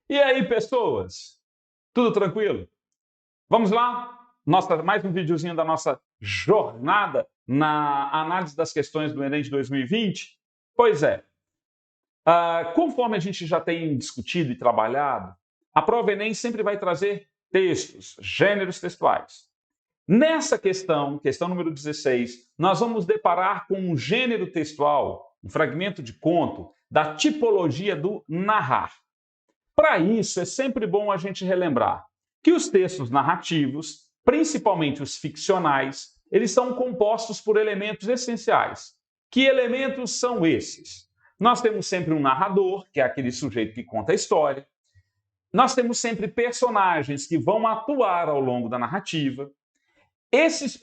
E aí, pessoas? Tudo tranquilo? Vamos lá? Mais um videozinho da nossa jornada na análise das questões do Enem de 2020? Pois é, conforme a gente já tem discutido e trabalhado, a prova Enem sempre vai trazer textos, gêneros textuais. Nessa questão número 16, nós vamos deparar com um gênero textual, um fragmento de conto, da tipologia do narrar. Para isso, é sempre bom a gente relembrar que os textos narrativos, principalmente os ficcionais, eles são compostos por elementos essenciais. Que elementos são esses? Nós temos sempre um narrador, que é aquele sujeito que conta a história. Nós temos sempre personagens que vão atuar ao longo da narrativa. Esses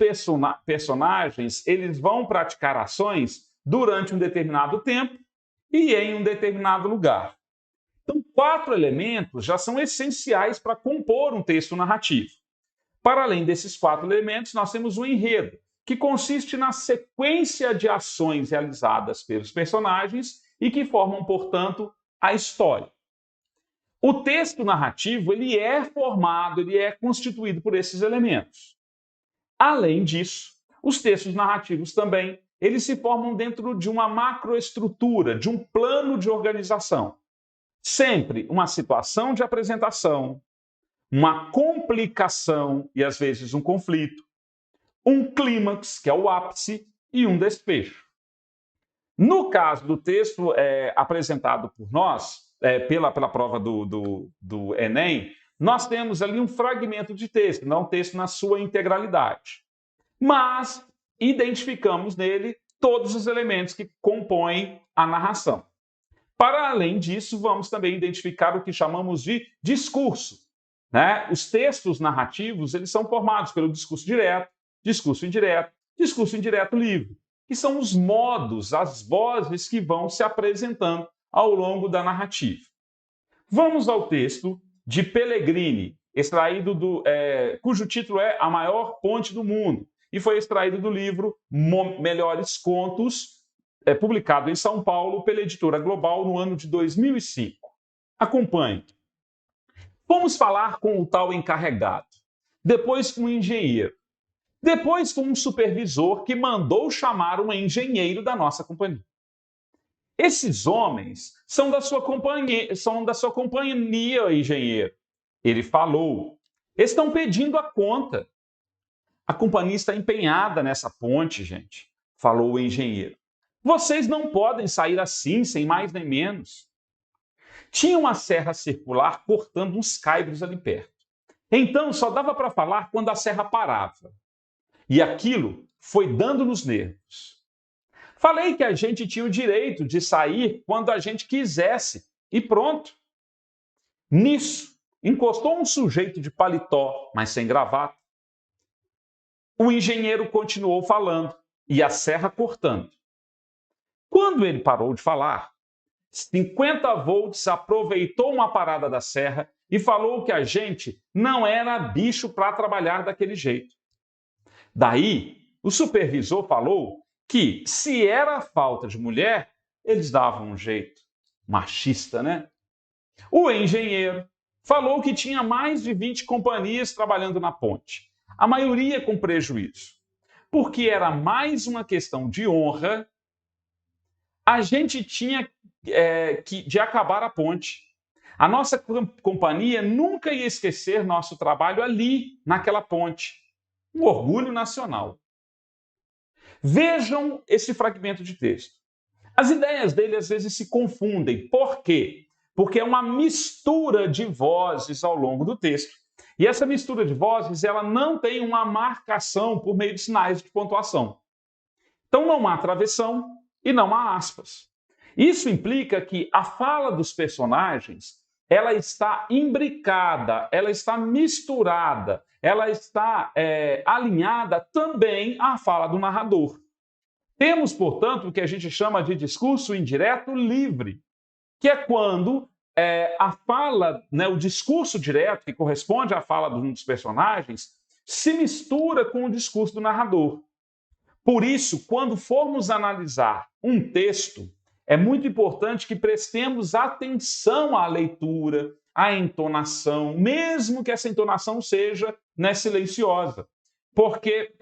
personagens, eles vão praticar ações durante um determinado tempo e em um determinado lugar. Então, 4 elementos já são essenciais para compor um texto narrativo. Para além desses 4 elementos, nós temos o enredo, que consiste na sequência de ações realizadas pelos personagens e que formam, portanto, a história. O texto narrativo ele é constituído por esses elementos. Além disso, os textos narrativos também eles se formam dentro de uma macroestrutura, de um plano de organização. Sempre uma situação de apresentação, uma complicação e às vezes um conflito, um clímax, que é o ápice, e um desfecho. No caso do texto apresentado por nós, pela prova do Enem, nós temos ali um fragmento de texto, não um texto na sua integralidade. Mas identificamos nele todos os elementos que compõem a narração. Para além disso, vamos também identificar o que chamamos de discurso. Né? Os textos narrativos eles são formados pelo discurso direto, discurso indireto livre, que são os modos, as vozes que vão se apresentando ao longo da narrativa. Vamos ao texto de Pellegrini, cujo título é A Maior Ponte do Mundo, e foi extraído do livro Melhores Contos, publicado em São Paulo pela editora Global no ano de 2005. Acompanhe. Vamos falar com o tal encarregado, depois com o engenheiro, depois com um supervisor que mandou chamar um engenheiro da nossa companhia. Esses homens são da sua companhia, engenheiro. Ele falou. Estão pedindo a conta. A companhia está empenhada nessa ponte, gente, falou o engenheiro. Vocês não podem sair assim, sem mais nem menos. Tinha uma serra circular cortando uns caibros ali perto. Então, só dava para falar quando a serra parava. E aquilo foi dando nos nervos. Falei que a gente tinha o direito de sair quando a gente quisesse. E pronto. Nisso, encostou um sujeito de paletó, mas sem gravata. O engenheiro continuou falando e a serra cortando. Quando ele parou de falar, 50 volts aproveitou uma parada da serra e falou que a gente não era bicho para trabalhar daquele jeito. Daí, o supervisor falou que, se era falta de mulher, eles davam um jeito. Machista, né? O engenheiro falou que tinha mais de 20 companhias trabalhando na ponte, a maioria com prejuízo. Porque era mais uma questão de honra, a gente tinha de acabar a ponte. A nossa companhia nunca ia esquecer nosso trabalho ali, naquela ponte. Um orgulho nacional. Vejam esse fragmento de texto. As ideias dele às vezes se confundem. Por quê? Porque é uma mistura de vozes ao longo do texto. E essa mistura de vozes ela não tem uma marcação por meio de sinais de pontuação. Então não há travessão e não há aspas. Isso implica que a fala dos personagens ela está imbricada, ela está misturada, ela está alinhada também à fala do narrador. Temos, portanto, o que a gente chama de discurso indireto livre, que é quando a fala, né, o discurso direto, que corresponde à fala de um dos personagens, se mistura com o discurso do narrador. Por isso, quando formos analisar um texto, é muito importante que prestemos atenção à leitura, a entonação, mesmo que essa entonação seja, né, silenciosa, porque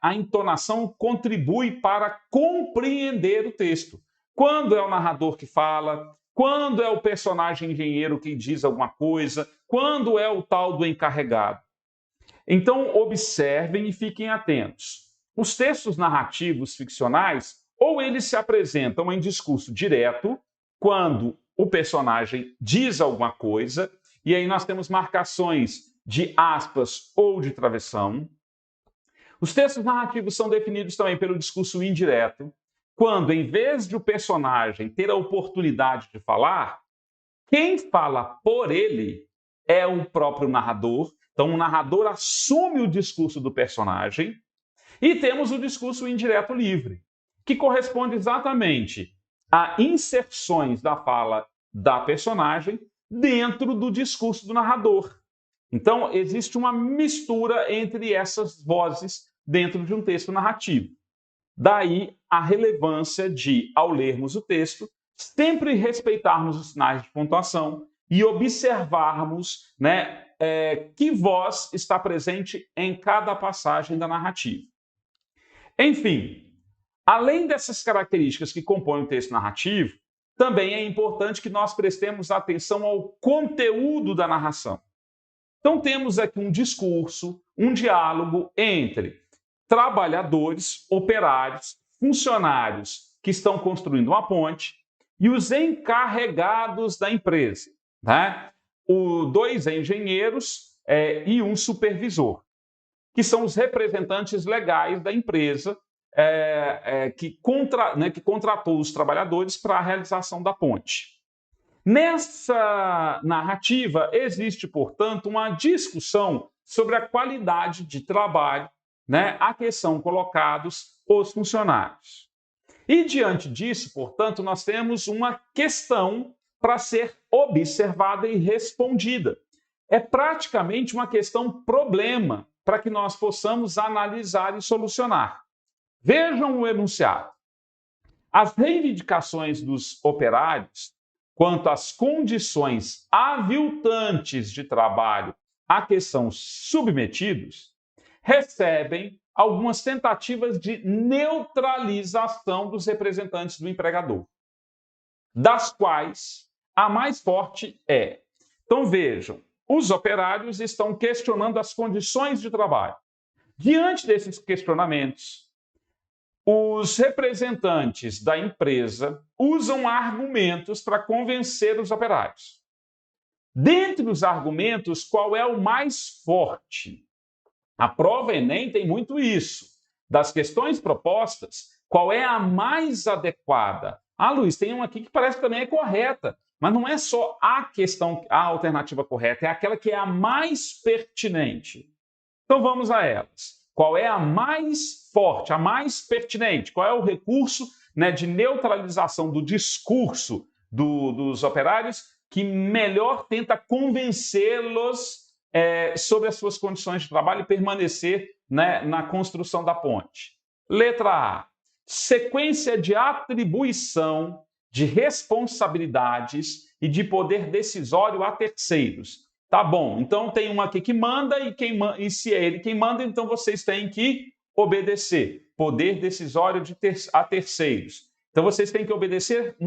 a entonação contribui para compreender o texto. Quando é o narrador que fala, quando é o personagem engenheiro que diz alguma coisa, quando é o tal do encarregado. Então, observem e fiquem atentos. Os textos narrativos ficcionais, ou eles se apresentam em discurso direto, quando o personagem diz alguma coisa, e aí nós temos marcações de aspas ou de travessão. Os textos narrativos são definidos também pelo discurso indireto, quando, em vez de o personagem ter a oportunidade de falar, quem fala por ele é o próprio narrador. Então, o narrador assume o discurso do personagem. E temos o discurso indireto livre, que corresponde exatamente a inserções da fala da personagem dentro do discurso do narrador. Então, existe uma mistura entre essas vozes dentro de um texto narrativo. Daí a relevância de, ao lermos o texto, sempre respeitarmos os sinais de pontuação e observarmos, né, que voz está presente em cada passagem da narrativa. Enfim, além dessas características que compõem o texto narrativo, também é importante que nós prestemos atenção ao conteúdo da narração. Então, temos aqui um discurso, um diálogo entre trabalhadores, operários, funcionários que estão construindo uma ponte e os encarregados da empresa, né? Dois engenheiros e um supervisor, que são os representantes legais da empresa que contratou os trabalhadores para a realização da ponte. Nessa narrativa, existe, portanto, uma discussão sobre a qualidade de trabalho, né, a que são colocados os funcionários. E, diante disso, portanto, nós temos uma questão para ser observada e respondida. É praticamente uma questão problema para que nós possamos analisar e solucionar. Vejam o enunciado. As reivindicações dos operários quanto às condições aviltantes de trabalho a que são submetidos recebem algumas tentativas de neutralização dos representantes do empregador, das quais a mais forte é. Então vejam, os operários estão questionando as condições de trabalho. Diante desses questionamentos, os representantes da empresa usam argumentos para convencer os operários. Dentre os argumentos, qual é o mais forte? A prova Enem tem muito isso. Das questões propostas, qual é a mais adequada? Ah, Luiz, tem uma aqui que parece que também é correta, mas não é só a alternativa correta, é aquela que é a mais pertinente. Então vamos a elas. Qual é a mais forte, a mais pertinente? Qual é o recurso, né, de neutralização do discurso dos operários que melhor tenta convencê-los sobre as suas condições de trabalho e permanecer, né, na construção da ponte? Letra A. Sequência de atribuição de responsabilidades e de poder decisório a terceiros. Tá bom, então tem uma aqui que manda e se é ele quem manda, então vocês têm que obedecer. Poder decisório a terceiros. Então vocês têm que obedecer,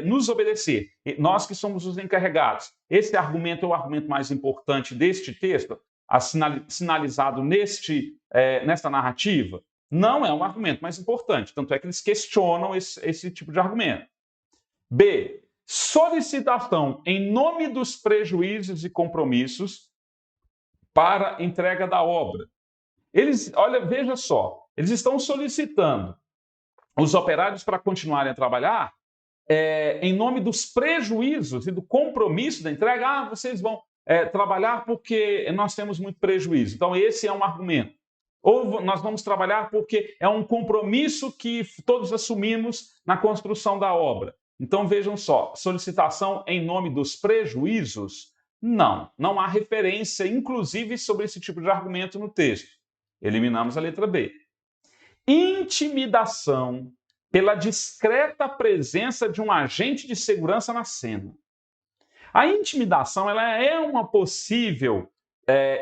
nos obedecer. Nós que somos os encarregados. Esse argumento é o argumento mais importante deste texto, sinalizado nesta narrativa. Não é um argumento mais importante, tanto é que eles questionam esse tipo de argumento. B. Solicitação em nome dos prejuízos e compromissos para entrega da obra. Veja só, eles estão solicitando os operários para continuarem a trabalhar em nome dos prejuízos e do compromisso da entrega. Ah, vocês vão trabalhar porque nós temos muito prejuízo. Então, esse é um argumento. Ou nós vamos trabalhar porque é um compromisso que todos assumimos na construção da obra. Então, vejam só, solicitação em nome dos prejuízos? Não há referência, inclusive, sobre esse tipo de argumento no texto. Eliminamos a letra B. Intimidação pela discreta presença de um agente de segurança na cena. A intimidação ela é uma possível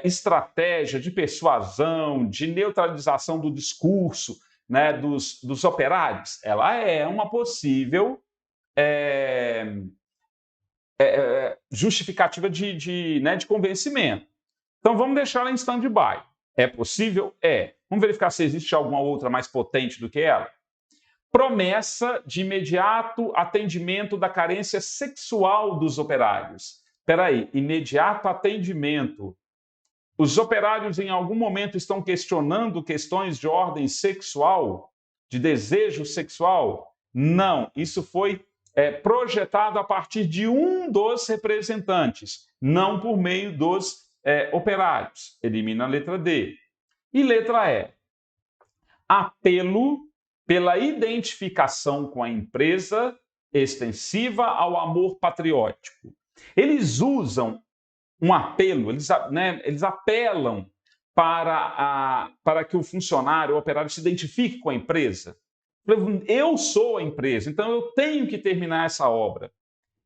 estratégia de persuasão, de neutralização do discurso, né, dos operários. Ela é uma possível justificativa de convencimento. Então, vamos deixar ela em stand-by. É possível? É. Vamos verificar se existe alguma outra mais potente do que ela. Promessa de imediato atendimento da carência sexual dos operários. Espera aí, imediato atendimento. Os operários, em algum momento, estão questionando questões de ordem sexual, de desejo sexual? Não, isso foi projetado a partir de um dos representantes, não por meio dos operários. Elimina a letra D. E letra E. Apelo pela identificação com a empresa extensiva ao amor patriótico. Eles usam um apelo, eles apelam para que o funcionário, o operário, se identifique com a empresa. Eu sou a empresa, então eu tenho que terminar essa obra.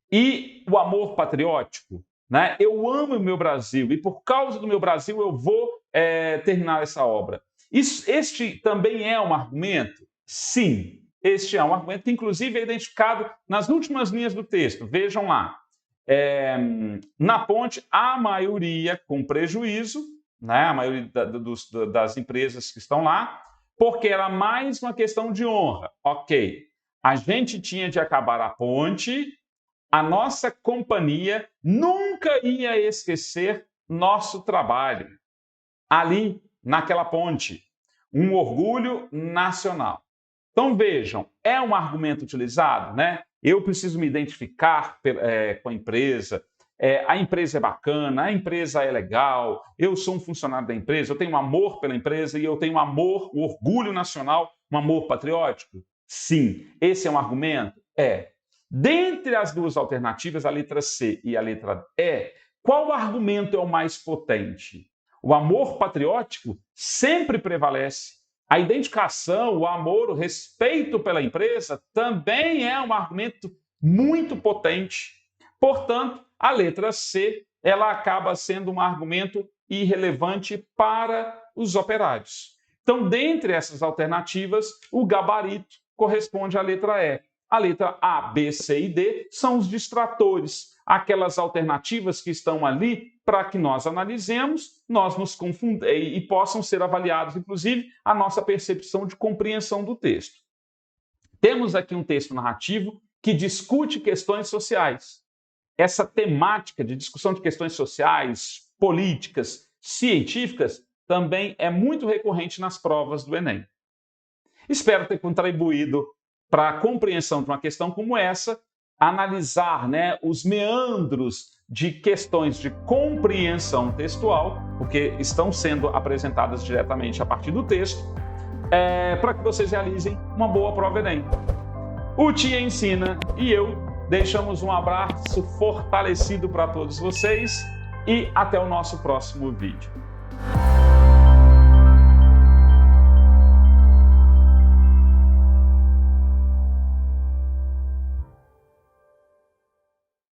E o amor patriótico, né? Eu amo o meu Brasil e por causa do meu Brasil eu vou terminar essa obra. Este também é um argumento? Sim, este é um argumento que inclusive é identificado nas últimas linhas do texto. Vejam lá. Na ponte, a maioria com prejuízo, né? A maioria das empresas que estão lá, porque era mais uma questão de honra. Ok, a gente tinha de acabar a ponte, a nossa companhia nunca ia esquecer nosso trabalho. Ali, naquela ponte, um orgulho nacional. Então vejam, é um argumento utilizado, né? Eu preciso me identificar com a empresa é bacana, a empresa é legal, eu sou um funcionário da empresa, eu tenho amor pela empresa e eu tenho amor, um orgulho nacional, um amor patriótico? Sim. Esse é um argumento? É. Dentre as duas alternativas, a letra C e a letra E, qual argumento é o mais potente? O amor patriótico sempre prevalece. A identificação, o amor, o respeito pela empresa também é um argumento muito potente. Portanto, a letra C ela acaba sendo um argumento irrelevante para os operários. Então, dentre essas alternativas, o gabarito corresponde à letra E. A letra A, B, C e D são os distratores, aquelas alternativas que estão ali para que nós analisemos, nós nos e possam ser avaliados, inclusive, a nossa percepção de compreensão do texto. Temos aqui um texto narrativo que discute questões sociais. Essa temática de discussão de questões sociais, políticas, científicas, também é muito recorrente nas provas do Enem. Espero ter contribuído para a compreensão de uma questão como essa, analisar, os meandros de questões de compreensão textual, porque estão sendo apresentadas diretamente a partir do texto, para que vocês realizem uma boa prova Enem. O Tia Ensina e eu deixamos um abraço fortalecido para todos vocês e até o nosso próximo vídeo.